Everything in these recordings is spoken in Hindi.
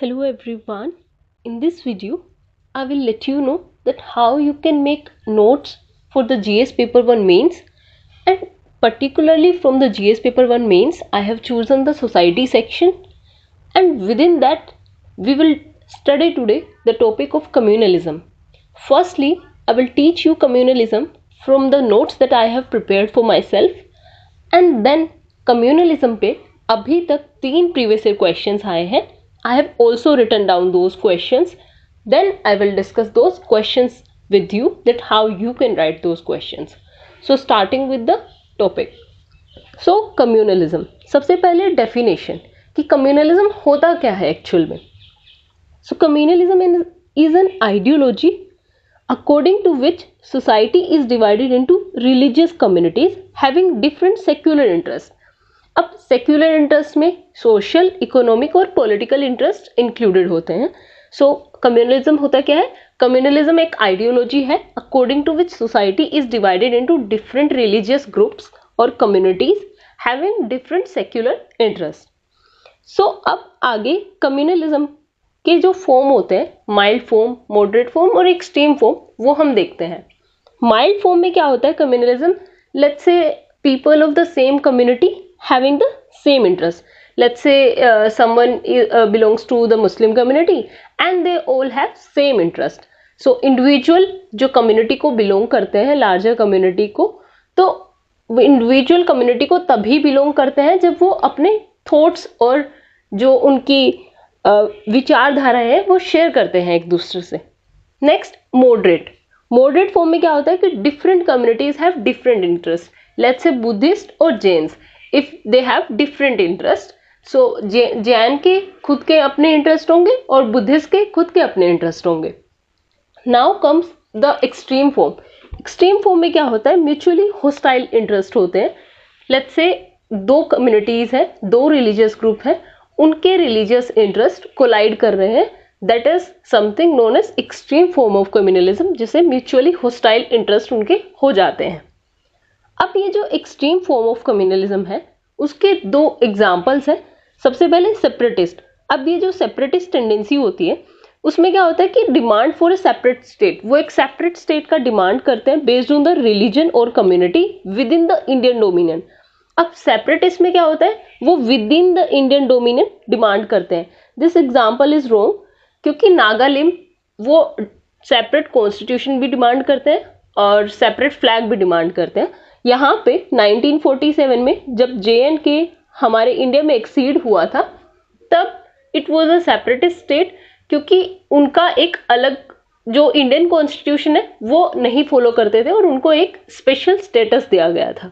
Hello everyone. In this video, I will let you know that how you can make notes for the GS paper 1 mains, and particularly from the GS paper 1 mains I have chosen the society section, and within that we will study today the topic of communalism. Firstly, I will teach you communalism from the notes that I have prepared for myself, and then communalism पे अभी तक 3 प्रीवियस ईयर क्वेश्चंस आए हैं. I have also written down those questions. Then I will discuss those questions with you that how you can write those questions. So starting with the topic. So communalism. सबसे पहले definition कि communalism होता क्या है एक्चुअल में. So communalism is an ideology according to which society is divided into religious communities having different secular interests. अब secular interest में social, economic और political interest included होते हैं. So communalism होता क्या है? Communalism एक ideology है according to which society is divided into different religious groups और communities having different secular interests. So अब आगे communalism के जो फॉर्म होते हैं, माइल्ड फॉर्म, मॉडरेट फॉर्म और एक्सट्रीम फॉर्म, वो हम देखते हैं. माइल्ड फॉर्म में क्या होता है communalism? Let's say people of the same community having the same interest. Let's say someone belongs to the Muslim community and they all have same interest. So individual जो कम्युनिटी को बिलोंग करते हैं, लार्जर कम्युनिटी को, तो इंडिविजुअल कम्युनिटी को तभी बिलोंग करते हैं जब वो अपने थॉट्स और जो उनकी विचारधारा है वो शेयर करते हैं एक दूसरे से. Next, moderate. मॉडरेट फॉर्म में क्या होता है कि different communities have different interest. Let's say Buddhist और Jains, if they have different interest, so Jain के खुद के अपने इंटरेस्ट होंगे और बुद्धिस्ट के खुद के अपने इंटरेस्ट होंगे. Now comes the extreme form. Extreme form में क्या होता है? म्यूचुअली होस्टाइल इंटरेस्ट होते हैं. लेट्स से दो कम्युनिटीज है, दो रिलीजियस ग्रुप है, उनके रिलीजियस इंटरेस्ट कोलाइड कर रहे हैं. That is something known as extreme form of communalism, जिसे म्यूचुअली होस्टाइल इंटरेस्ट उनके हो जाते हैं. अब ये जो एक्सट्रीम फॉर्म ऑफ कम्युनलिज्म है उसके 2 एग्जाम्पल्स हैं. सबसे पहले सेपरेटिस्ट. अब ये जो सेपरेटिस्ट टेंडेंसी होती है उसमें क्या होता है कि demand for a separate state, वो एक सेपरेट स्टेट का डिमांड करते हैं बेस्ड ऑन द रिलीजन और community with in the Indian dominion. अब सेपरेटिस्ट में क्या होता है? वो with in the Indian dominion demand करते हैं. दिस एग्जाम्पल इज रॉन्ग, क्योंकि नागालिम वो सेपरेट कॉन्स्टिट्यूशन भी डिमांड करते हैं और सेपरेट फ्लैग भी डिमांड करते हैं. यहाँ पे 1947 में जब JNK हमारे इंडिया में एक्सीड हुआ था तब it was a separatist state, क्योंकि उनका एक अलग जो इंडियन कॉन्स्टिट्यूशन है वो नहीं फॉलो करते थे और उनको एक स्पेशल स्टेटस दिया गया था.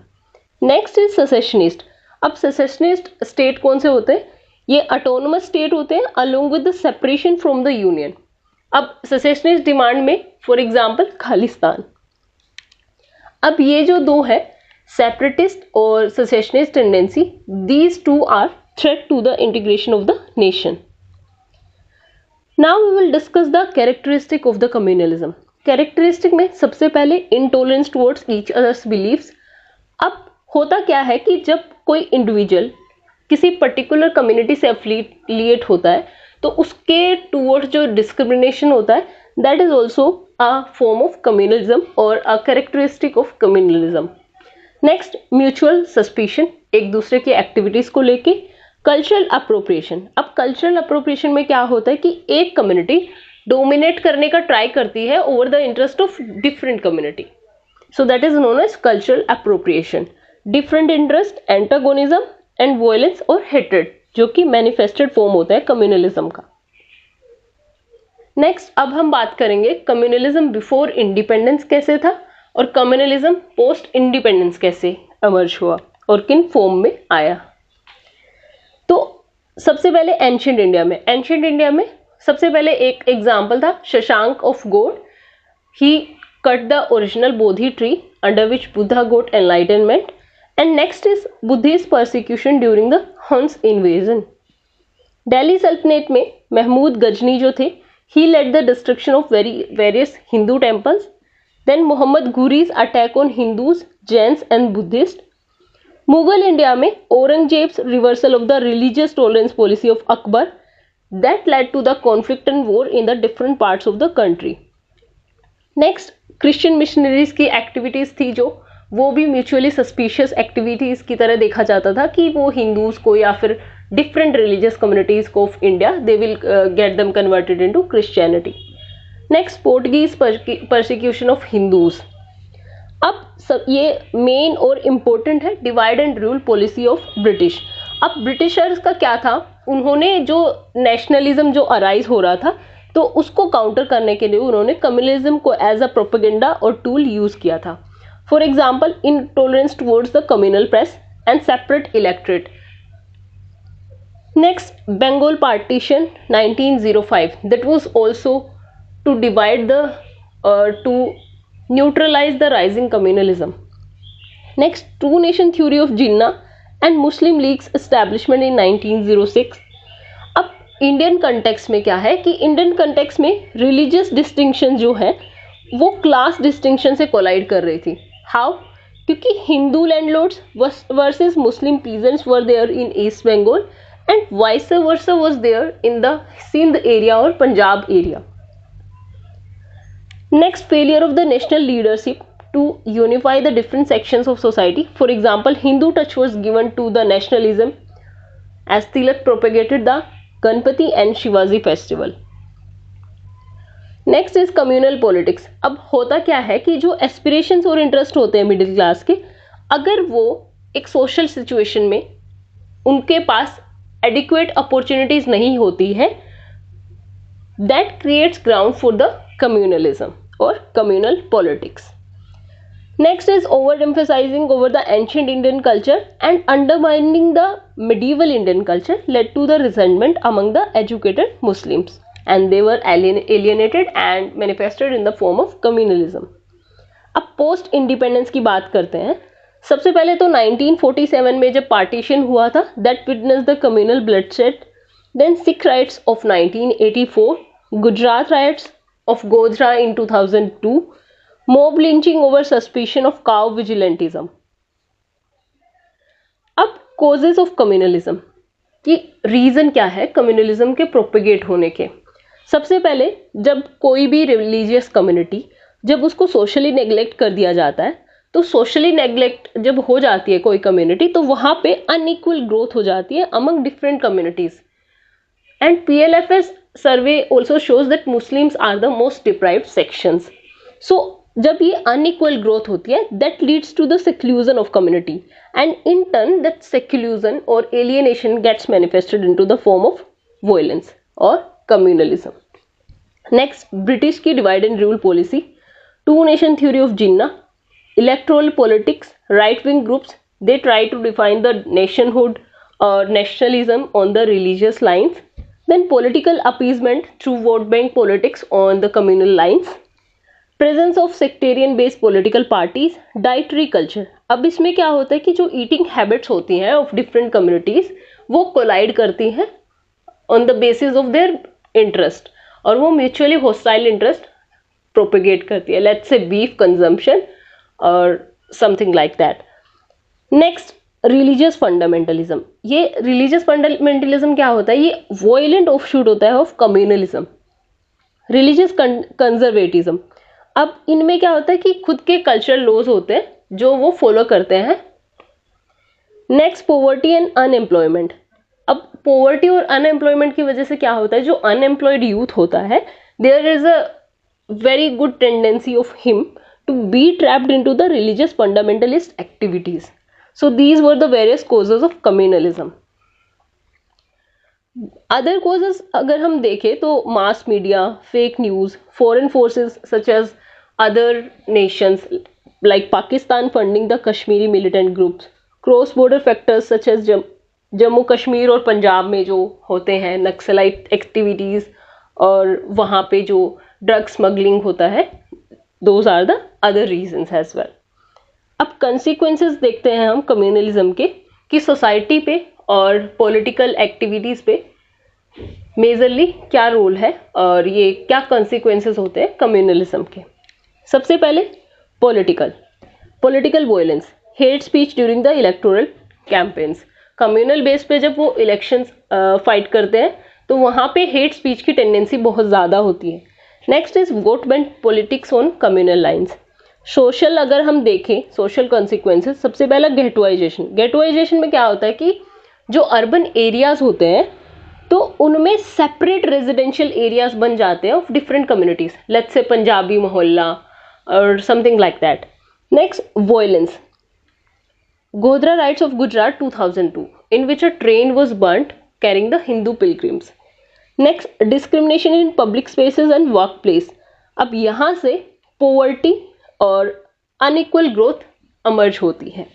Next is secessionist. अब सेसेशनिस्ट स्टेट कौन से होते हैं? ये ऑटोनोमस स्टेट होते हैं along with the separation from the union. अब सेसेशनिस्ट डिमांड में फॉर एग्जांपल खालिस्तान. अब ये जो 2 है, सेपरेटिस्ट और secessionist tendency, these 2 are threat to the integration of the nation. Now we will discuss the characteristic of the communalism. Characteristic में सबसे पहले intolerance towards each others beliefs. अब होता क्या है कि जब कोई इंडिविजुअल किसी पर्टिकुलर कम्युनिटी से एफिलिएट होता है तो उसके टुवर्ड्स जो डिस्क्रिमिनेशन होता है, that is also a form of communalism और a characteristic of communalism. Next, mutual suspicion, एक दूसरे की एक्टिविटीज को लेके. Cultural appropriation. अब कल्चरल अप्रोप्रिएशन में क्या होता है कि एक कम्युनिटी डोमिनेट करने का ट्राई करती है over the interest of different community, so that is known as cultural appropriation. Different interest, antagonism and violence और हेट्रेड, जो कि मैनिफेस्टेड फॉर्म होता है कम्युनलिज्म का. नेक्स्ट, अब हम बात करेंगे कम्युनलिज्म बिफोर इंडिपेंडेंस कैसे था और कम्युनलिज्म पोस्ट इंडिपेंडेंस कैसे इमर्ज हुआ और किन फॉर्म में आया. तो सबसे पहले एंशिएंट इंडिया में सबसे पहले एक एग्जाम्पल था Shashank of Gaud. He cut the original Bodhi tree under which Buddha got enlightenment. And next is Buddhist persecution during the Huns invasion. Delhi Sultanate में महमूद गजनी जो थे, he led the destruction of various Hindu temples. Then Muhammad Ghuri's attack on Hindus, Jains and Buddhists. Mughal India में Aurangzeb's reversal of the religious tolerance policy of Akbar. that led to the conflict and war in the different parts of the country. Next Christian missionaries की एक्टिविटीज थी जो, वो भी म्यूचुअली सस्पिशियस एक्टिविटीज की तरह देखा जाता था कि वो हिंदूज को या फिर डिफरेंट रिलीजियस कम्युनिटीज को of India they will get them converted into Christianity. Next Portuguese persecution of Hindus. अब सब ये मेन और इम्पोर्टेंट है divide and rule policy of British. अब ब्रिटिशर्स का क्या था, उन्होंने जो नेशनलिज्म जो अराइज हो रहा था तो उसको काउंटर करने के लिए उन्होंने कम्युनलिज्म को एज अ प्रोपेगेंडा और टूल यूज किया था. For example intolerance towards the communal press and separate electorate. Next Bengal partition 1905, that was also to divide the to neutralize the rising communalism. Next two nation theory of Jinnah and Muslim League's establishment in 1906. अब इंडियन कंटेक्स्ट में क्या है कि इंडियन कंटेक्स्ट में रिलीजियस डिस्टिंक्शन जो है वो क्लास डिस्टिंक्शन से कोलाइड कर रही थी. हाउ? क्योंकि Hindu landlords versus Muslim peasants were there in East Bengal and vice versa was there in the Sindh area और Punjab area. Next failure of the national leadership to unify the different sections of society. For example, Hindu touch was given to the nationalism as Tilak propagated the Ganpati and Shivaji festival. Next is communal politics. अब होता क्या है कि जो एस्पिरेशंस और इंटरेस्ट होते हैं मिडिल क्लास के, अगर वो एक सोशल सिचुएशन में उनके पास एडिक्वेट अपॉर्चुनिटीज नहीं होती है, that creates ground for the communalism और communal politics. Next is overemphasizing over the ancient Indian culture and undermining the medieval Indian culture led to the resentment among the educated Muslims, and they were alienated and manifested in the form of communalism. अब पोस्ट इंडिपेंडेंस की बात करते हैं. सबसे पहले तो 1947 में जब पार्टीशन हुआ था, that witness the communal bloodshed. Then Sikh riots of 1984, Gujarat riots of Godhra in 2002, mob lynching over suspicion of cow vigilantism. अब causes of communalism की रीजन क्या है कम्युनलिज्म के प्रोपेगेट होने के. सबसे पहले जब कोई भी रिलीजियस कम्युनिटी जब उसको सोशली नेग्लेक्ट कर दिया जाता है, तो सोशली नेग्लेक्ट जब हो जाती है कोई कम्युनिटी तो वहां पे अनइक्वल ग्रोथ हो जाती है among different communities. And PLFS survey also shows that Muslims are the most deprived sections. So जब ये अनइक्वल ग्रोथ होती है, that leads to the seclusion of community and in turn that seclusion और alienation gets manifested into the form of violence और कम्युनलिज्म. नेक्स्ट ब्रिटिश की divide and rule policy, two nation theory of Jinnah, electoral politics, right wing groups, they try to define the nationhood और nationalism on the religious lines. Then political appeasement through vote bank politics on the communal lines, presence of sectarian based political parties, dietary culture. अब इसमें क्या होता है कि जो ईटिंग हैबिट्स होती हैं ऑफ डिफरेंट कम्युनिटीज वो कोलाइड करती हैं on the basis of their interest और वो म्यूचुअली हॉस्टाइल इंटरेस्ट प्रोपेगेट करती है. लेट्स से बीफ कंजम्पशन और something like that. Next religious fundamentalism. ये रिलीजियस फंडामेंटलिज्म क्या होता है, ये वॉयलेंट ऑफशूट होता है ऑफ कम्युनलिज्म. रिलीजियस कंजर्वेटिज्म, अब इनमें क्या होता है कि खुद के कल्चरल लॉज होते हैं जो वो फॉलो करते हैं. Next poverty and unemployment. अब पॉवर्टी और अनएम्प्लॉयमेंट की वजह से क्या होता है, जो अनएम्प्लॉयड यूथ होता है, there is a very good tendency of him to be trapped into the religious fundamentalist activities. So these were the various causes of communalism. Other causes अगर हम देखें तो mass media, fake news, foreign forces such as other nations like Pakistan funding the Kashmiri militant groups, cross border factors such as Jammu Kashmir और पंजाब में जो होते हैं नक्सलाइट एक्टिविटीज और वहाँ पे जो ड्रग स्मगलिंग होता है, those are the other reasons as well. अब consequences देखते हैं हम कम्युनलिज्म के कि सोसाइटी पे और पॉलिटिकल एक्टिविटीज पे मेजरली क्या रोल है और ये क्या consequences होते हैं कम्युनलिज्म के. सबसे पहले political violence, hate speech during the electoral campaigns. Communal base पे जब वो इलेक्शंस फाइट करते हैं तो वहाँ पे हेट स्पीच की टेंडेंसी बहुत ज़्यादा होती है। Next is vote bank politics on communal lines. Social अगर हम देखें सोशल कॉन्सिक्वेंसेस, सबसे पहला गेटोइजेशन। गेटोइजेशन में क्या होता है कि जो अर्बन एरियाज होते हैं तो उनमें सेपरेट रेजिडेंशियल एरियाज बन जाते हैं of different communities, let's say Punjabi मोहल्ला और something like that. Next, violence. Godhra rights of Gujarat 2002 in which a train was burnt carrying the Hindu pilgrims. Next, discrimination in public spaces and workplace. अब यहाँ से poverty और unequal growth emerge होती है।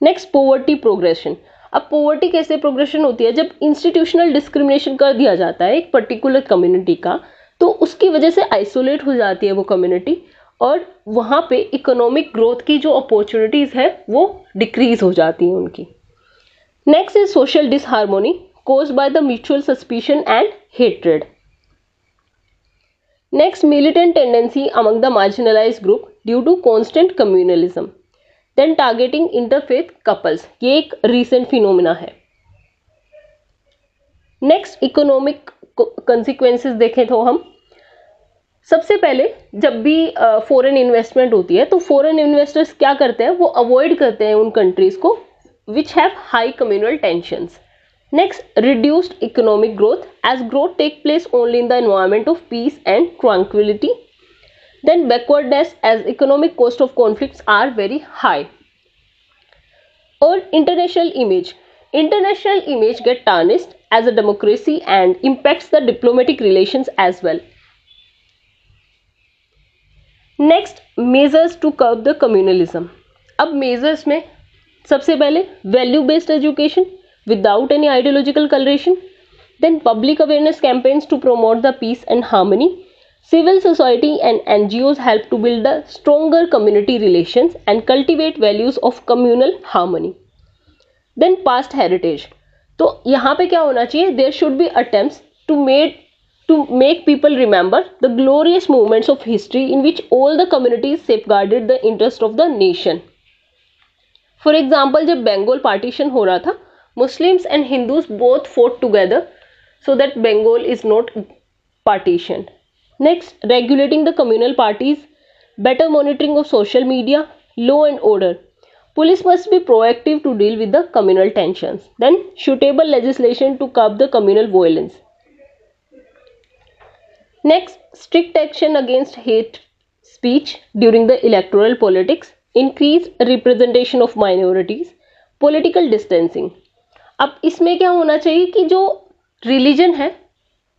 Next, poverty progression. अब poverty कैसे progression होती है? जब institutional discrimination कर दिया जाता है एक particular community का, तो उसकी वजह से isolate हो जाती है वो community और वहाँ पे इकोनॉमिक ग्रोथ की जो अपॉर्चुनिटीज है वो डिक्रीज हो जाती हैं उनकी। Next is social disharmony caused by the mutual suspicion and hatred. Next, militant tendency among the marginalized group due to constant communalism. Then targeting interfaith couples, ये एक recent phenomena है। Next, economic consequences देखें तो हम सबसे पहले जब भी फॉरेन इन्वेस्टमेंट होती है तो फॉरेन इन्वेस्टर्स क्या करते हैं, वो अवॉइड करते हैं उन कंट्रीज को which have high communal tensions. Next, reduced economic growth as growth take place only in the environment of peace and tranquility. Then backwardness as economic cost of conflicts are very high. और international image get tarnished as a democracy and impacts the diplomatic relations as well. Next, measures to curb the communalism. अब मेजर्स में सबसे पहले value based education without any ideological colouration, then public awareness campaigns to promote the peace and harmony, civil society and NGOs help to build the stronger community relations and cultivate values of communal harmony. Then past heritage, तो यहाँ पे क्या होना चाहिए, there should be attempts to make people remember the glorious moments of history in which all the communities safeguarded the interest of the nation. For example, जब बंगाल partition हो रहा था, Muslims and Hindus both fought together so that Bengal is not partitioned. Next, regulating the communal parties, better monitoring of social media, law and order. Police must be proactive to deal with the communal tensions. Then, suitable legislation to curb the communal violence. Next, strict action against hate speech during the electoral politics, increased representation of minorities, political distancing. अब इसमें क्या होना चाहिए कि जो रिलीजन है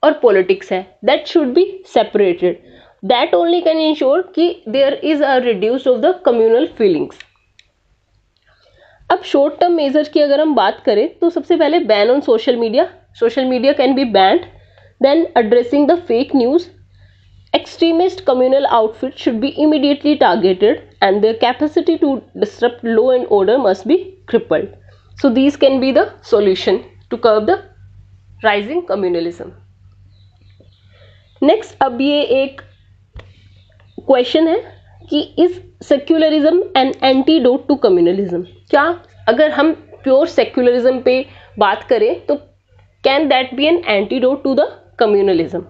और पॉलिटिक्स है that should be separated. That only can ensure कि there is a reduce of the communal feelings. अब शॉर्ट टर्म मेजर्स की अगर हम बात करें तो सबसे पहले ban on social media can be band. Then addressing the fake news, extremist communal outfits should be immediately targeted and their capacity to disrupt law and order must be crippled. So these can be the solution to curb the rising communalism. Next, अब ये एक क्वेश्चन है कि is secularism an antidote to communalism. क्या अगर हम प्योर सेक्युलरिज्म पे बात करें तो can that be an antidote to the communalism?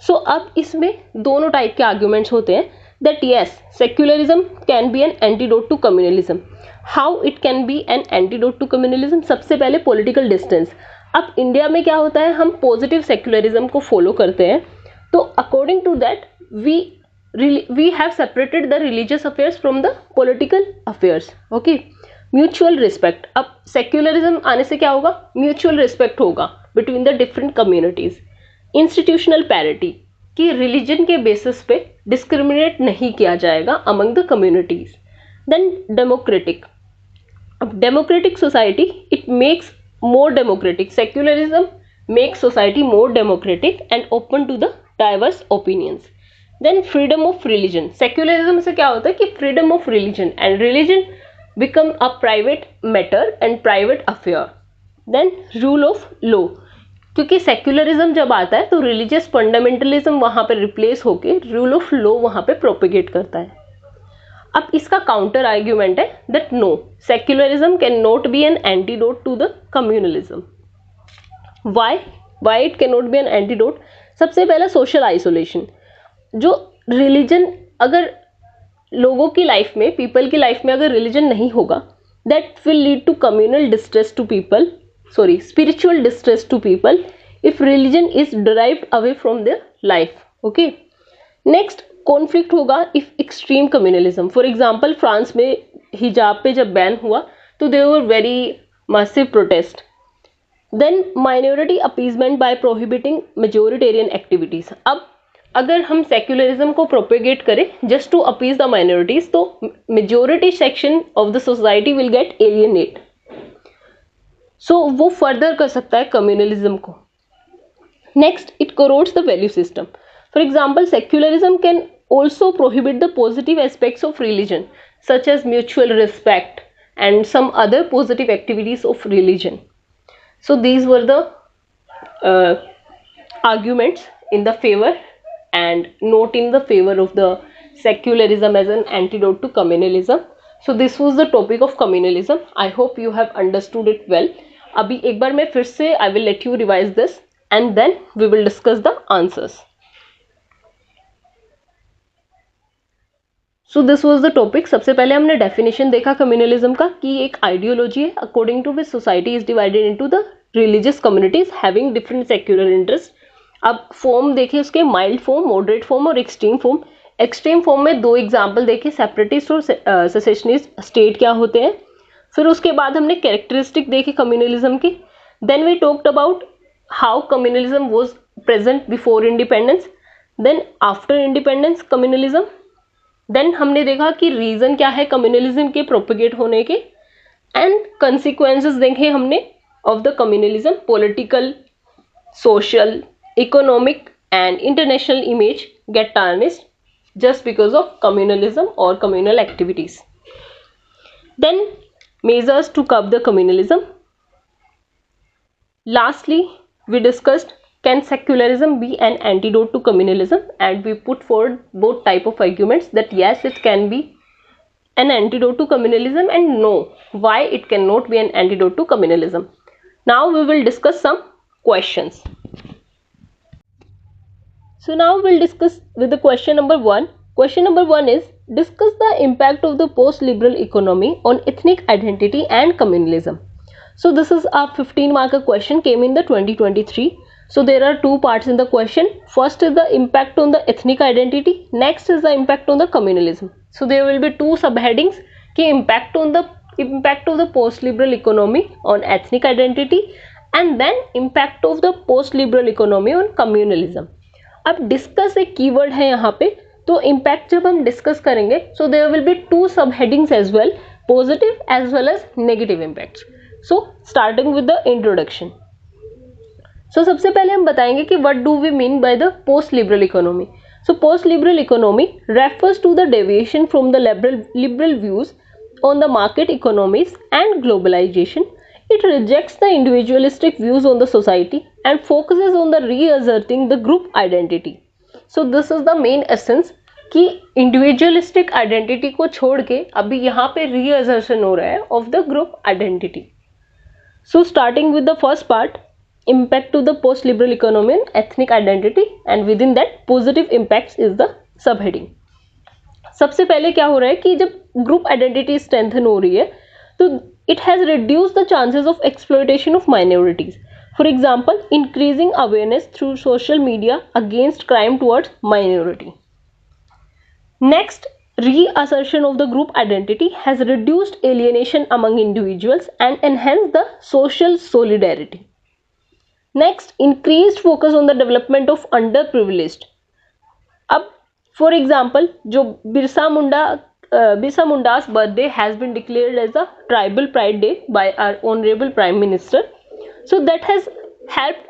So अब इसमें दोनों टाइप के आर्ग्यूमेंट्स होते हैं that yes secularism can be an antidote to communalism. How it can be an antidote to communalism? सबसे पहले पॉलिटिकल डिस्टेंस। अब इंडिया में क्या होता है, हम पॉजिटिव सेक्युलरिज्म को फॉलो करते हैं, तो according to that we have separated the religious affairs from the political affairs. Okay, mutual respect. अब सेक्युलरिज्म आने से क्या होगा, म्यूचुअल रिस्पेक्ट होगा between the different communities. Institutional parity, कि रिलीजन के बेसिस पे डिस्क्रिमिनेट नहीं किया जाएगा among the communities. Then democratic. अब democratic society it makes more democratic. Secularism makes society more democratic and open to the diverse opinions. Then freedom of religion. Secularism से क्या होता है कि freedom of religion and religion become a private matter and private affair. Then rule of law, क्योंकि सेक्युलरिज्म जब आता है तो रिलीजियस फंडामेंटलिज्म वहां पर रिप्लेस होके रूल ऑफ लॉ वहां पे प्रोपेगेट करता है। अब इसका काउंटर आर्ग्यूमेंट है that no, secularism can not be an antidote to the communalism. Why? Why it can not be an antidote? सबसे पहला सोशल आइसोलेशन. जो रिलीजन, अगर लोगों की लाइफ में, पीपल की लाइफ में अगर रिलीजन नहीं होगा, that will lead to communal distress to people, sorry spiritual distress to people if religion is derived away from their life. Okay. Next conflict होगा if extreme communalism. For example France में हिजाब पे जब बैन हुआ तो there were very massive protest. Then minority appeasement by prohibiting majoritarian activities. अब अगर हम सेक्युलरिज्म को प्रोपेगेट करें just to appease the minorities, तो majority section of the society will get alienate. So वो फर्दर कर सकता है कम्युनलिज्म को. Next, it corrodes the value system. For example secularism can also prohibit the positive aspects of religion such as mutual respect and some other positive activities of religion. So these were the arguments in the favor and not in the favor of the secularism as an antidote to communalism. So this was the topic of communalism. I hope you have understood it well. अभी एक बार मैं फिर से I will let you revise this and then we will discuss the answers. So this was the topic. सबसे पहले हमने डेफिनेशन देखा कम्युनलिज्म का कि एक आइडियोलॉजी है according to which society is divided into the religious communities having different secular interest. अब फॉर्म देखे उसके, माइल्ड फॉर्म, मॉडरेट फॉर्म और एक्सट्रीम फॉर्म. एक्सट्रीम फॉर्म में दो एग्जाम्पल देखे, सेपरेटिस्ट और सेसेशनिस्ट स्टेट क्या होते हैं. फिर उसके बाद हमने कैरेक्टरिस्टिक देखे कम्युनलिज्म की. Then we talked about how communalism was present before independence, then after independence communalism. Then हमने देखा कि रीजन क्या है कम्युनलिज्म के प्रोपेगेट होने के, एंड कंसिक्वेंसेस देखे हमने of the communalism, political, social, economic and international image get tarnished just because of communalism or communal activities. Then measures to curb the communalism. Lastly, we discussed can secularism be an antidote to communalism, and we put forward both type of arguments that yes, it can be an antidote to communalism and no, why it cannot be an antidote to communalism. Now we will discuss some questions. So now we'll discuss with the question number 1. Question number 1 is discuss the impact of the post-liberal economy on ethnic identity and communalism. So this is a 15 mark question, came in the 2023. So there are two parts in the question. First is the impact on the ethnic identity. Next is the impact on the communalism. So there will be two subheadings ki impact of the post-liberal economy on ethnic identity and then impact of the post-liberal economy on communalism. अब डिस्कस एक कीवर्ड है यहाँ पे, तो इम्पैक्ट जब हम डिस्कस करेंगे so there will be two sub headings as well, positive as well as negative impacts. So starting with the introduction. So सबसे पहले हम बताएंगे कि what do we mean by the post liberal economy. So post liberal economy refers to the deviation from the liberal views on the market economies and globalisation. It rejects the individualistic views on the society and focuses on the reasserting the group identity. So this is the main essence कि individualistic identity को छोड़ के अभी यहाँ पे reassertion हो रहा है of the group identity. So starting with the first part, impact to the post-liberal economy and ethnic identity, and within that positive impacts is the subheading. सबसे पहले क्या हो रहा है कि जब group identity strengthen हो रही है तो it has reduced the chances of exploitation of minorities. For example, increasing awareness through social media against crime towards minority. Next, reassertion of the group identity has reduced alienation among individuals and enhanced the social solidarity. Next, increased focus on the development of underprivileged. अब for example, जो Birsa Munda's birthday has been declared as a tribal pride day by our honorable Prime Minister. So that has helped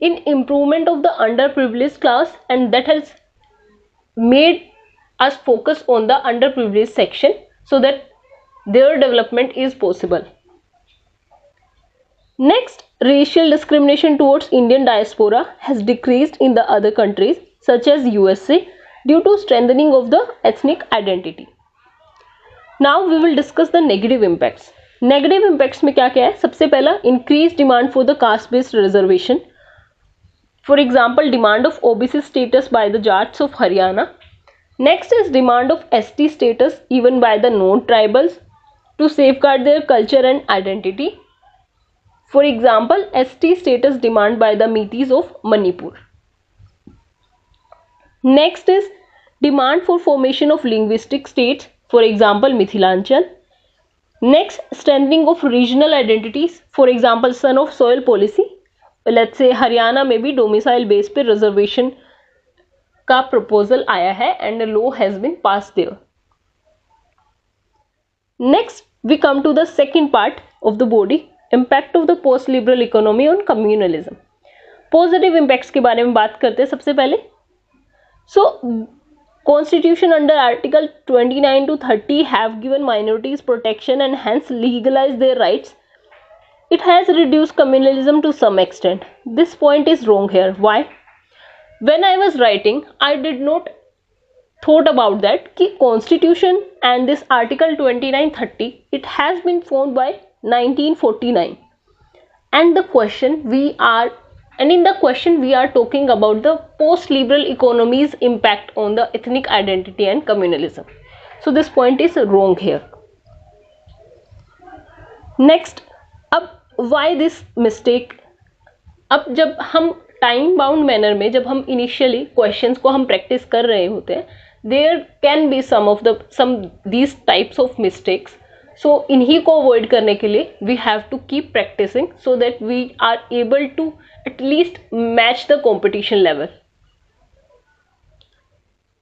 in improvement of the underprivileged class, and that has made us focus on the underprivileged section so that their development is possible. Next, racial discrimination towards Indian diaspora has decreased in the other countries such as USA due to strengthening of the ethnic identity. Now we will discuss the negative impacts. Negative impacts में क्या क्या है? सबसे पहला increased demand for the caste based reservation. For example, demand of OBC status by the Jats of Haryana. Next is demand of ST status even by the non-tribals to safeguard their culture and identity. For example, ST status demand by the Meiteis of Manipur. Next is demand for formation of linguistic states, for example, Mithilanchal. Next, strengthening of regional identities, for example, son of soil policy. Let's say Haryana में भी domicile base पे reservation का proposal आया है and a law has been passed there. Next, we come to the second part of the body, impact of the post-liberal economy on communalism. Positive impacts के बारे में बात करते हैं सबसे पहले. So, Constitution under Article 29 to 30 have given minorities protection and hence legalized their rights. It has reduced communalism to some extent. This point is wrong here. Why? When I was writing, I did not thought about that कि Constitution and this Article 29-30 it has been formed by 1949, and in the question we are talking about the post-liberal economy's impact on the ethnic identity and communalism. So this point is wrong here. Next, अब why this mistake? अब जब हम टाइम बाउंड मैनर में जब हम इनिशियली क्वेश्चंस को हम प्रैक्टिस कर रहे होते हैं, there can be some these types of mistakes. So इन्हीं को अवॉइड करने के लिए we have to keep practising so that we are able to at least match the competition level.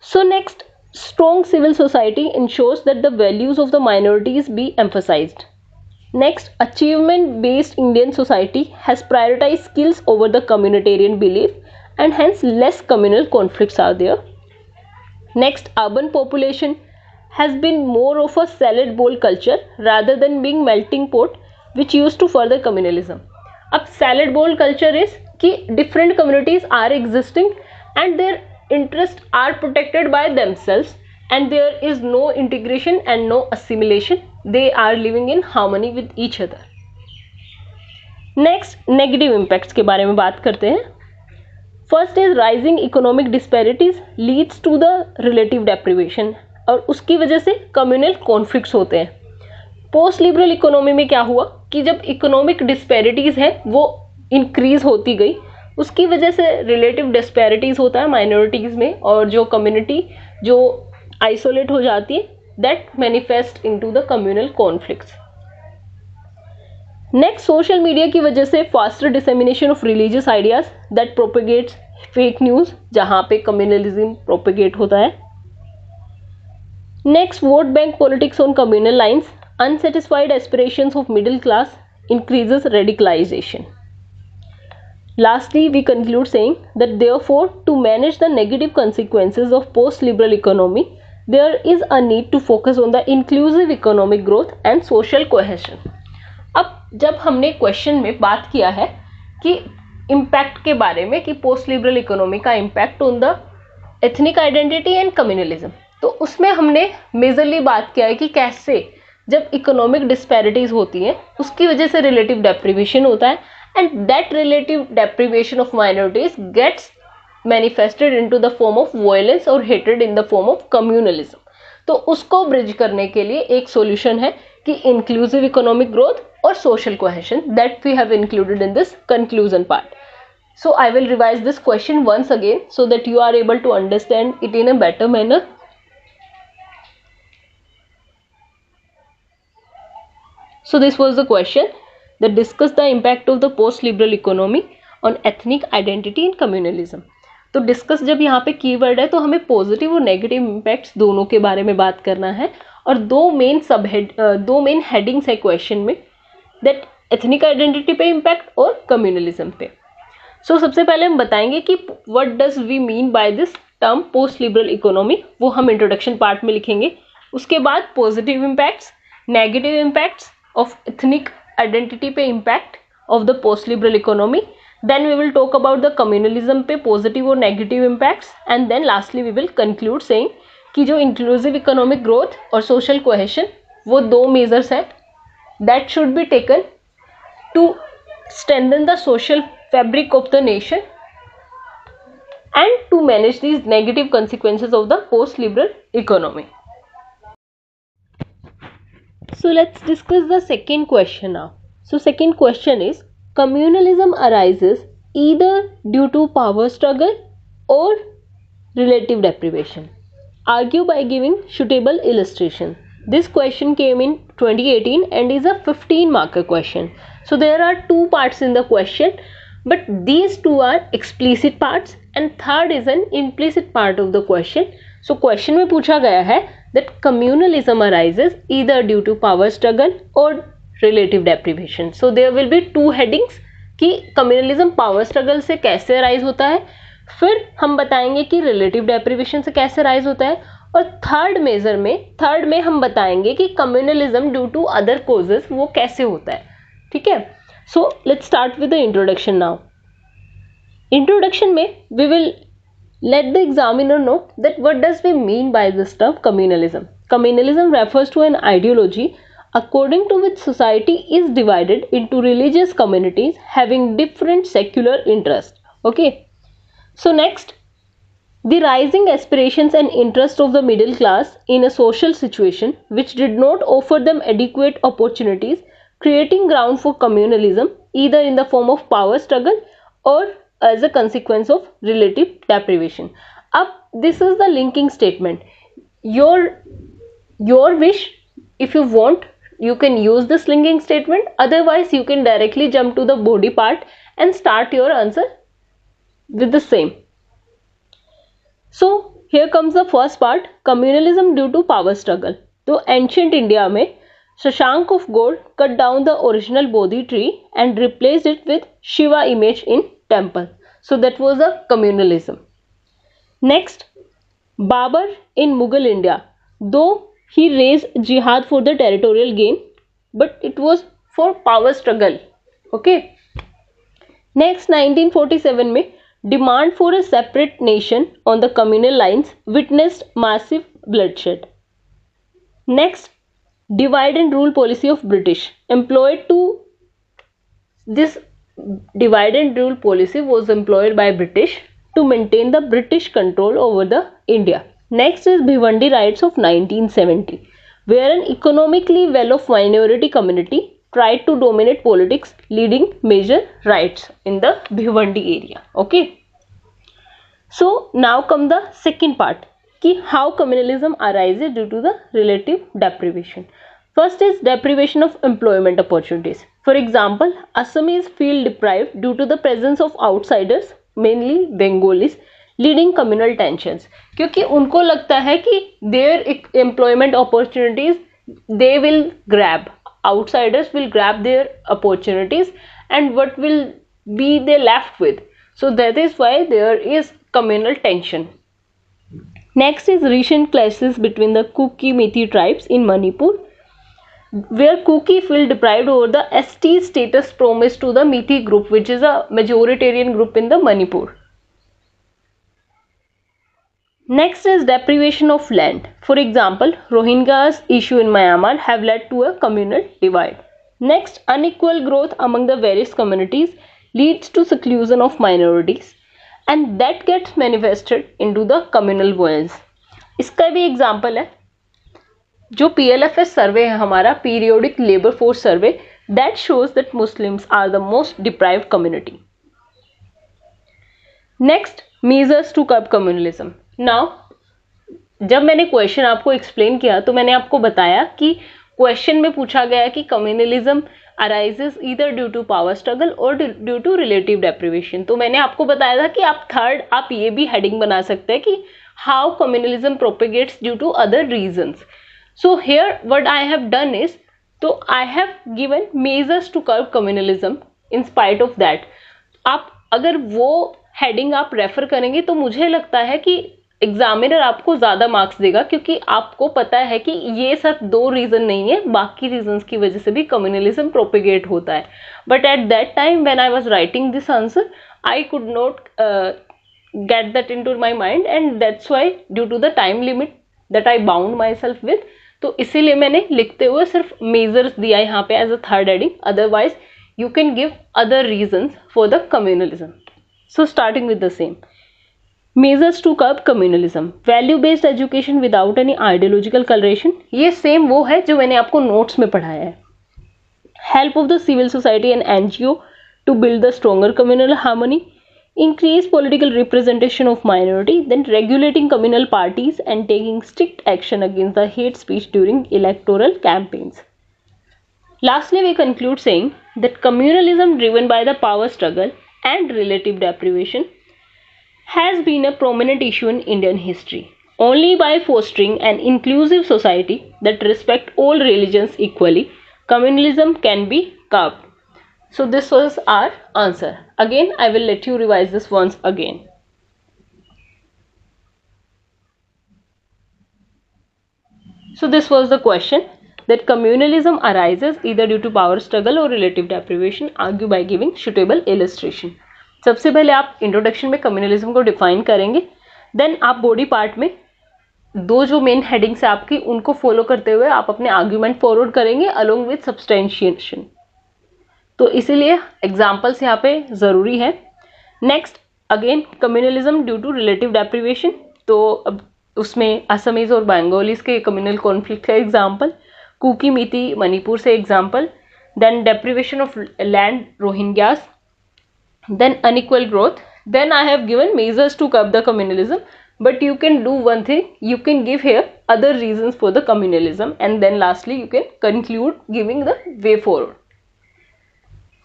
So next, strong civil society ensures that the values of the minorities be emphasized. Next, achievement-based Indian society has prioritized skills over the communitarian belief and hence less communal conflicts are there. Next, urban population has been more of a salad bowl culture rather than being melting pot which used to further communalism. अब salad bowl culture is कि different communities are existing and their interests are protected by themselves and there is no integration and no assimilation. They are living in harmony with each other. Next, negative impacts के बारे में बात करते हैं. First is rising economic disparities leads to the relative deprivation और उसकी वजह से communal conflicts होते हैं. पोस्ट लिबरल इकोनॉमी में क्या हुआ कि जब इकोनॉमिक डिस्पैरिटीज है वो इंक्रीज होती गई, उसकी वजह से रिलेटिव डिस्पैरिटीज होता है माइनॉरिटीज में और जो कम्युनिटी जो आइसोलेट हो जाती है that manifest into the communal conflicts. Next, social media की वजह से faster dissemination of religious ideas that propagates fake news जहां पे कम्युनलिज्म प्रोपेगेट होता है. Next, vote bank politics on communal lines, unsatisfied aspirations of middle class increases radicalization. Lastly, we conclude saying that therefore to manage the negative consequences of post-liberal economy, there is a need to focus on the inclusive economic growth and social cohesion. अब जब हमने क्वेश्चन में बात किया है कि इम्पैक्ट के बारे में कि पोस्ट लिबरल इकोनॉमी का impact on the ethnic identity and communalism, तो उसमें हमने मेजरली बात किया है कि कैसे जब इकोनॉमिक डिस्पैरिटीज होती हैं उसकी वजह से रिलेटिव डेप्रिवेशन होता है and that relative deprivation of minorities gets manifested into the form of violence और hatred in the form of communalism. तो उसको ब्रिज करने के लिए एक सॉल्यूशन है कि इंक्लूसिव इकोनॉमिक ग्रोथ और social cohesion that we have included in this conclusion part. So I will revise this question once again so that you are able to understand it in a better manner. So this was the question that discussed the impact of the post-liberal economy on ethnic identity and communalism. तो डिस्कस जब यहाँ पे कीवर्ड है तो हमें पॉजिटिव और नेगेटिव इम्पैक्ट्स दोनों के बारे में बात करना है और दो मेन हेडिंग्स है क्वेश्चन में, दैट एथनिक आइडेंटिटी पे इम्पैक्ट और कम्युनलिज्म पे. सो सबसे पहले हम बताएंगे कि what does we mean by this term post liberal economy, वो हम इंट्रोडक्शन पार्ट में लिखेंगे. उसके बाद positive impacts, negative impacts of ethnic identity पे impact of the post liberal economy, then we will talk about the communalism पे positive और negative impacts, and then lastly we will conclude saying कि जो inclusive economic growth और social cohesion वो दो measures हैं that should be taken to strengthen the social fabric of the nation and to manage these negative consequences of the post-liberal economy. So let's discuss the second question now. So second question is, communalism arises either due to power struggle or relative deprivation. Argue by giving suitable illustration. This question came in 2018 and is a 15 marker question. So there are two parts in the question, but these two are explicit parts and third is an implicit part of the question. So question में पूछा गया है that communalism arises either due to power struggle or relative deprivation. So there will be two headings कि communalism power struggle से कैसे arise होता है, फिर हम बताएंगे कि रिलेटिव डेप्रिवेशन से कैसे राइज होता है, और थर्ड में हम बताएंगे कि communalism due to other causes वो कैसे होता है. ठीक है. So let's start with the introduction now. Introduction में we will let the examiner know that what does we mean by this term communalism. Communalism refers to an ideology according to which society is divided into religious communities having different secular interests. Okay. So next, the rising aspirations and interests of the middle class in a social situation which did not offer them adequate opportunities, creating ground for communalism either in the form of power struggle or as a consequence of relative deprivation. Up, this is the linking statement. Your wish, if you want, you can use this linking statement. Otherwise, you can directly jump to the body part and start your answer with the same. So here comes the first part, communalism due to power struggle. तो ancient India में Shashank of God cut down the original Bodhi tree and replaced it with Shiva image in temple. So that was a communalism. Next, Babur in Mughal India, though he raised jihad for the territorial gain, but it was for power struggle. Okay. Next, 1947 में demand for a separate nation on the communal lines witnessed massive bloodshed. Next, divide and rule policy of British employed to this divide and rule policy was employed by British to maintain the British control over the India. Next is Bhivandi riots of 1970, where an economically well-off minority community tried to dominate politics, leading major riots in the Bhivandi area. Okay. So now come the second part, कि how communalism arises due to the relative deprivation. First is deprivation of employment opportunities. For example, Assamese feel deprived due to the presence of outsiders, mainly Bengalis, leading communal tensions. क्योंकि उनको लगता है कि their employment opportunities they will grab, outsiders will grab their opportunities, and what will be they left with. So that is why there is communal tension. Next is recent clashes between the Kuki Meitei tribes in Manipur, where Kuki feel deprived over the ST status promised to the Meitei group, which is a majoritarian group in the Manipur. Next is deprivation of land. For example, Rohingyas issue in Myanmar have led to a communal divide. Next, unequal growth among the various communities leads to seclusion of minorities, and that gets manifested into the communal violence. इसका भी एग्जाम्पल है जो PLFS सर्वे है हमारा, periodic labour force survey, that shows that Muslims are the most deprived community. Next, measures to curb communalism. Now जब मैंने क्वेश्चन आपको एक्सप्लेन किया तो मैंने आपको बताया कि क्वेश्चन में पूछा गया कि communalism arises either due to power struggle और ड्यू टू रिलेटिव डेप्रिवेशन. तो मैंने आपको बताया था कि आप ये भी हेडिंग बना सकते हैं कि how communalism propagates due to other reasons. So here what I have done is, तो I have given measures to curb communalism in spite of that. आप अगर वो हेडिंग आप रेफर करेंगे तो मुझे लगता है कि एग्जामिनर आपको ज़्यादा मार्क्स देगा, क्योंकि आपको पता है कि ये सिर्फ दो रीज़न नहीं है, बाकी रीजंस की वजह से भी कम्युनलिज्म प्रोपेगेट होता है. But at that time when I was writing this answer I could not get that into my mind, and that's why due to the time limit that I bound myself with, तो इसीलिए मैंने लिखते हुए सिर्फ मेजर्स दिया यहाँ पे as a third heading. Otherwise you can give other reasons for the communalism. So starting with the same, measures to curb communalism, value based education without any ideological colouration, ये सेम वो है जो मैंने आपको नोट्स में पढ़ाया है. Help of the civil society and NGO to build the stronger communal harmony, increase political representation of minority, then regulating communal parties and taking strict action against the hate speech during electoral campaigns. Lastly, we conclude saying that communalism driven by the power struggle and relative deprivation has been a prominent issue in Indian history. Only by fostering an inclusive society that respects all religions equally, communalism can be curbed. So this was our answer. Again, I will let you revise this once again. So this was the question, that communalism arises either due to power struggle or relative deprivation. Argue by giving suitable illustration. सबसे पहले आप इंट्रोडक्शन में कम्युनलिज्म को डिफाइन करेंगे, देन आप बॉडी पार्ट में दो जो मेन हेडिंग्स है आपकी उनको फॉलो करते हुए आप अपने आर्ग्यूमेंट फॉरवर्ड करेंगे अलोंग विद सब्सटेंशिएशन. तो इसीलिए एग्जाम्पल्स यहाँ पे ज़रूरी है. Next again communalism due to relative deprivation, तो अब उसमें असमीज और बंगालीज के कम्युनल कॉन्फ्लिक्ट का एग्जाम्पल, कुकी मिती मणिपुर से example, then deprivation of land Rohingyas, then unequal growth. Then I have given measures to curb the communalism, but you can do one thing, you can give here other reasons for the communalism, and then lastly you can conclude giving the way forward.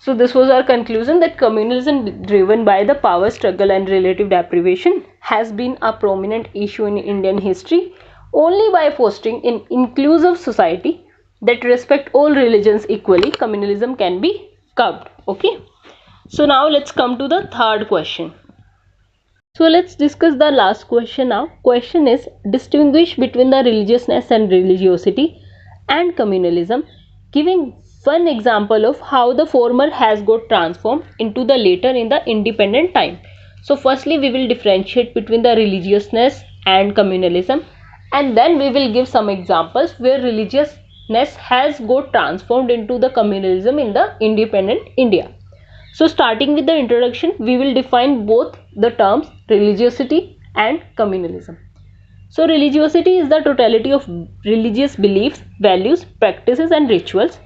So this was our conclusion, that communalism driven by the power struggle and relative deprivation has been a prominent issue in Indian history. Only by fostering an inclusive society that respect all religions equally, communalism can be curbed. Okay, so now let's come to the third question. So let's discuss the last question now. Question is, distinguish between the religiousness and religiosity and communalism, giving one example of how the former has got transformed into the later in the independent time. So firstly we will differentiate between the religiousness and communalism, and then we will give some examples where religiousness has got transformed into the communalism in the independent India. So starting with the introduction, we will define both the terms religiosity and communalism. So religiosity is the totality of religious beliefs, values, practices and rituals.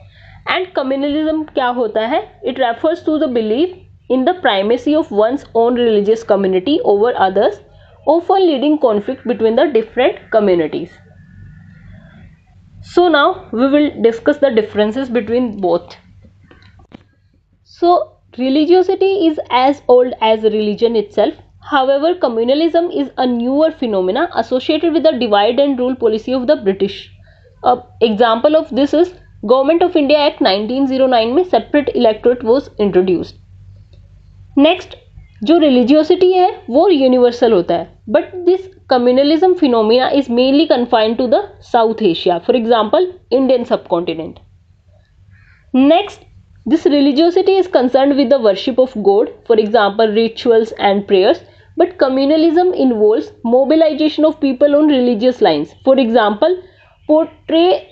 And communalism क्या होता है? It refers to the belief in the primacy of one's own religious community over others, often leading conflict between the different communities. So now we will discuss the differences between both. So religiosity is as old as religion itself. However, communalism is a newer phenomena associated with the divide and rule policy of the British. Example of this is Government of India Act 1909 में separate electorate was introduced. Next, जो religiosity है वो universal होता है, but this communalism phenomena is mainly confined to the South Asia, for example Indian subcontinent. Next, this religiosity is concerned with the worship of God, for example rituals and prayers, but communalism involves mobilization of people on religious lines, for example portray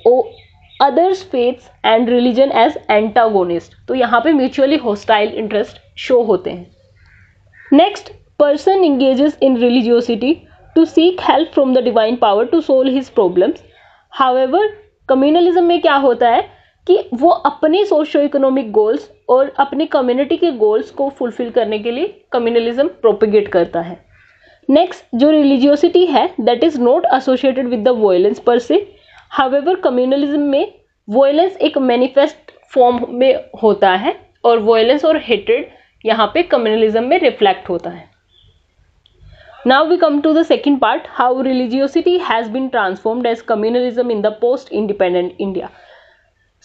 others faiths and religion as antagonist. तो यहाँ पे mutually hostile interest show होते हैं. Next, person engages in religiosity to seek help from the divine power to solve his problems. However, communalism में क्या होता है कि वो अपने सोशो इकोनॉमिक गोल्स और अपनी कम्युनिटी के गोल्स को फुलफिल करने के लिए कम्युनलिज्म प्रोपेगेट करता है. नेक्स्ट, जो रिलीजियोसिटी है that is not associated with the violence पर से. हाउएवर कम्युनलिज्म में वायलेंस एक मैनिफेस्ट फॉर्म में होता है और वायलेंस और हेट्रेड यहाँ पे कम्युनलिज्म में रिफ्लेक्ट होता है. Now we come to the second part, how religiosity has been transformed as communalism in the post-independent India.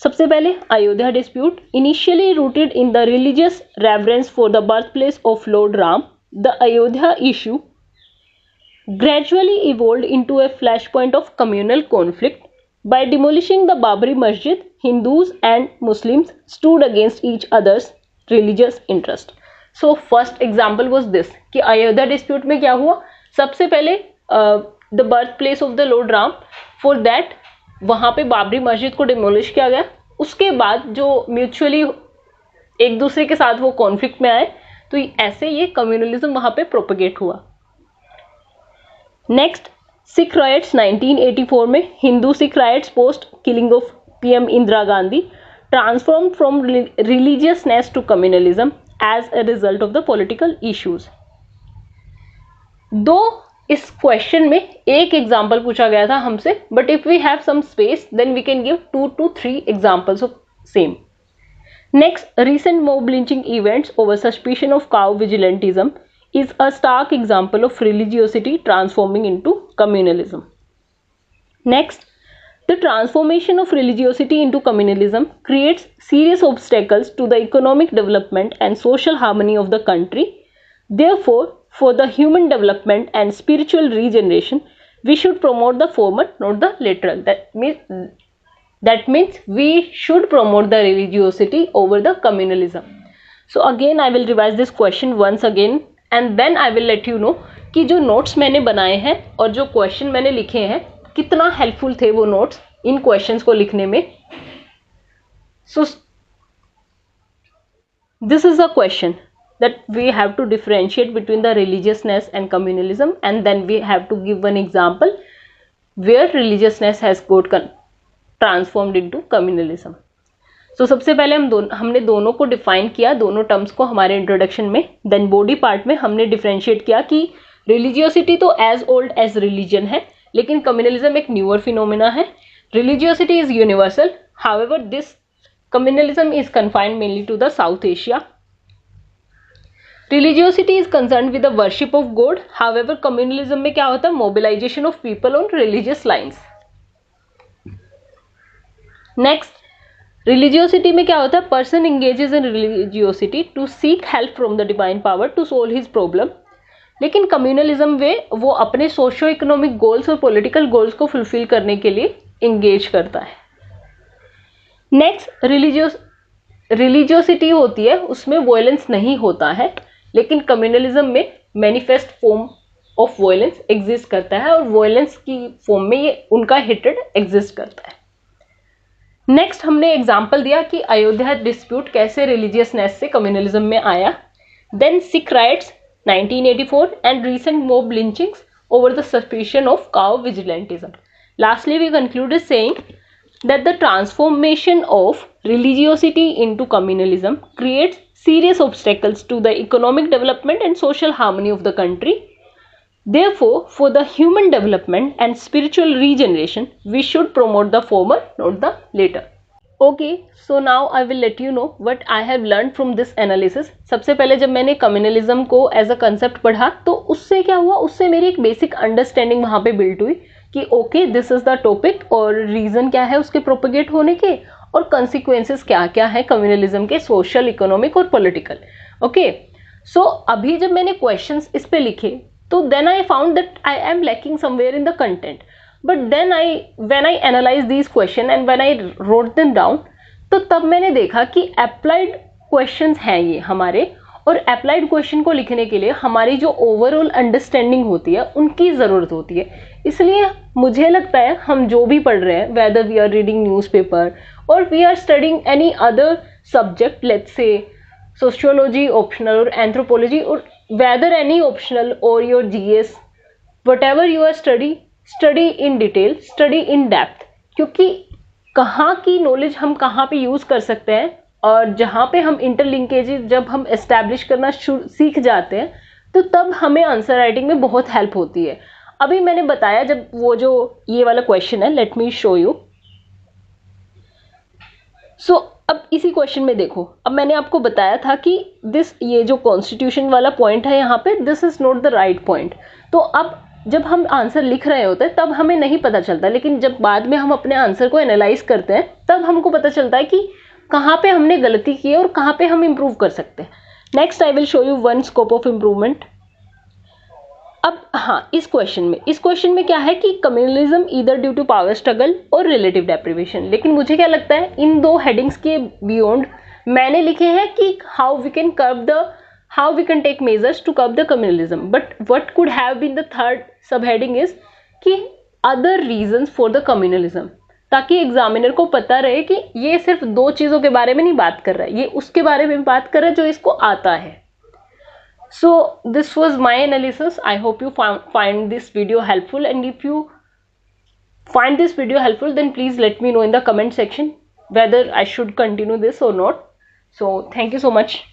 सबसे पहले Ayodhya dispute. Initially rooted in the religious reverence for the birth place of Lord Ram, the Ayodhya issue gradually evolved into a flashpoint of communal conflict. By demolishing the Babri Masjid, Hindus and Muslims stood against each other's religious interest. So first example was this कि अयोध्या डिस्प्यूट में क्या हुआ, सबसे पहले the birth place of the Lord Ram, for that वहाँ पे बाबरी मस्जिद को डिमोलिश किया गया. उसके बाद जो म्यूचुअली एक दूसरे के साथ वो कॉन्फ्लिक्ट में आए, तो ऐसे ये कम्युनलिज्म वहाँ पे प्रोपेगेट हुआ. नेक्स्ट, सिख राइट्स 1984 में, Hindu Sikh riots post killing of PM Indira Gandhi transform from religiousness to communalism as a result of the political issues. दो इस क्वेश्चन में एक एग्जाम्पल पूछा गया था हमसे, but if we have some space then we can give 2 to 3 examples of same. Next, recent mob lynching events over suspicion of cow vigilantism is a stark example of religiosity transforming into communalism. Next, the transformation of religiosity into communalism creates serious obstacles to the economic development and social harmony of the country. Therefore, for the human development and spiritual regeneration, we should promote the former, not the latter. That means we should promote the religiosity over the communalism. So again I will revise this question once again and then I will let you know कि जो notes मैंने बनाए हैं और जो question मैंने लिखे हैं कितना helpful थे वो notes इन questions को लिखने में. So this is a question that we have to differentiate between the religiousness and communalism, and then we have to give one example where religiousness has got transformed into communalism. So सबसे पहले हमने दोनों को डिफाइन किया, दोनों टर्म्स को हमारे इंट्रोडक्शन में. देन बॉडी पार्ट में हमने डिफरेंशिएट किया कि रिलीजियोसिटी तो एज ओल्ड एज रिलीजन है, लेकिन कम्युनलिज्म एक न्यूअर फिनोमिना है. Religiosity is universal, however this communalism is confined mainly to the South Asia. Religiosity is concern with the worship of God, however communalism में क्या होता है, mobilisation of people on religious lines. Next, religiosity में क्या होता है, person engages in religiosity to seek help from the divine power to solve his problem. लेकिन कम्युनलिज्म में वो अपने सोशो इकोनॉमिक गोल्स और पॉलिटिकल गोल्स को फुलफिल करने के लिए एंगेज करता है. नेक्स्ट, रिलीजियोसिटी होती है उसमें वायलेंस नहीं होता है, लेकिन कम्युनलिज्म में manifest form of violence exist करता है और वायलेंस की फॉर्म में ये उनका हेट्रेड एग्जिस्ट करता है. नेक्स्ट, हमने एग्जाम्पल दिया कि अयोध्या डिस्प्यूट कैसे रिलीजियसनेस से कम्युनलिज्म में आया. Then Sikh riots 1984 and recent mob lynchings over the suspicion of cow vigilantism. Lastly we concluded saying that the transformation of religiosity into communalism creates serious obstacles to the economic development and social harmony of the country. Therefore, for the human development and spiritual regeneration, we should promote the former, not the latter. Okay, so now I will let you know what I have learned from this analysis. सबसे पहले जब मैंने communalism को as a concept पढ़ा तो उससे क्या हुआ, उससे मेरी एक basic understanding वहाँ पे build हुई कि okay this is the topic और रीजन क्या है उसके प्रोपेगेट होने के और कॉन्सिक्वेंसेस क्या क्या है कम्युनलिज्म के, सोशल, इकोनॉमिक और पॉलिटिकल. ओके, सो अभी जब मैंने क्वेश्चंस इस पे लिखे तो then I found that I am lacking somewhere in the content, but then when I analyse these question and when I wrote them down, तो तब मैंने देखा कि अप्लाइड क्वेश्चंस हैं ये हमारे, और अप्लाइड क्वेश्चन को लिखने के लिए हमारी जो ओवरऑल अंडरस्टैंडिंग होती है उनकी ज़रूरत होती है. इसलिए मुझे लगता है हम जो भी पढ़ रहे हैं, whether we are reading newspaper और we are studying any other subject, let's say sociology optional और एंथ्रोपोलॉजी, और वेदर एनी ऑप्शनल और your GS, whatever you are study in detail, study in depth, क्योंकि कहाँ की नॉलेज हम कहाँ पे यूज़ कर सकते हैं और जहाँ पे हम इंटरलिंकेजेस जब हम एस्टैब्लिश करना सीख जाते हैं तो तब हमें आंसर राइटिंग में बहुत हेल्प होती है. अभी मैंने बताया जब वो जो ये वाला क्वेश्चन है, लेट मी शो यू. सो अब इसी क्वेश्चन में देखो, अब मैंने आपको बताया था कि ये जो कॉन्स्टिट्यूशन वाला पॉइंट है यहाँ पे, this is not the right point. तो अब जब हम आंसर लिख रहे होते हैं तब हमें नहीं पता चलता, लेकिन जब बाद में हम अपने आंसर को एनालाइज करते हैं तब हमको पता चलता है कि कहाँ पे हमने गलती की है और कहाँ पे हम इम्प्रूव कर सकते हैं. Next I will show you one scope of improvement. अब हाँ, इस क्वेश्चन में क्या है कि communalism either due to power struggle और रिलेटिव डेप्रिवेशन, लेकिन मुझे क्या लगता है इन दो हेडिंग्स के बियॉन्ड मैंने लिखे हैं कि how we can take measures to curb the communalism, but what could have been the third sub heading is कि other reasons for the communalism, ताकि एग्जामिनर को पता रहे कि ये सिर्फ दो चीज़ों के बारे में नहीं बात कर रहा है, ये उसके बारे में बात कर रहा है जो इसको आता है. So this was my analysis. I hope you find this video helpful, and if you find this video helpful, then please let me know in the comment section whether I should continue this or not. So thank you so much.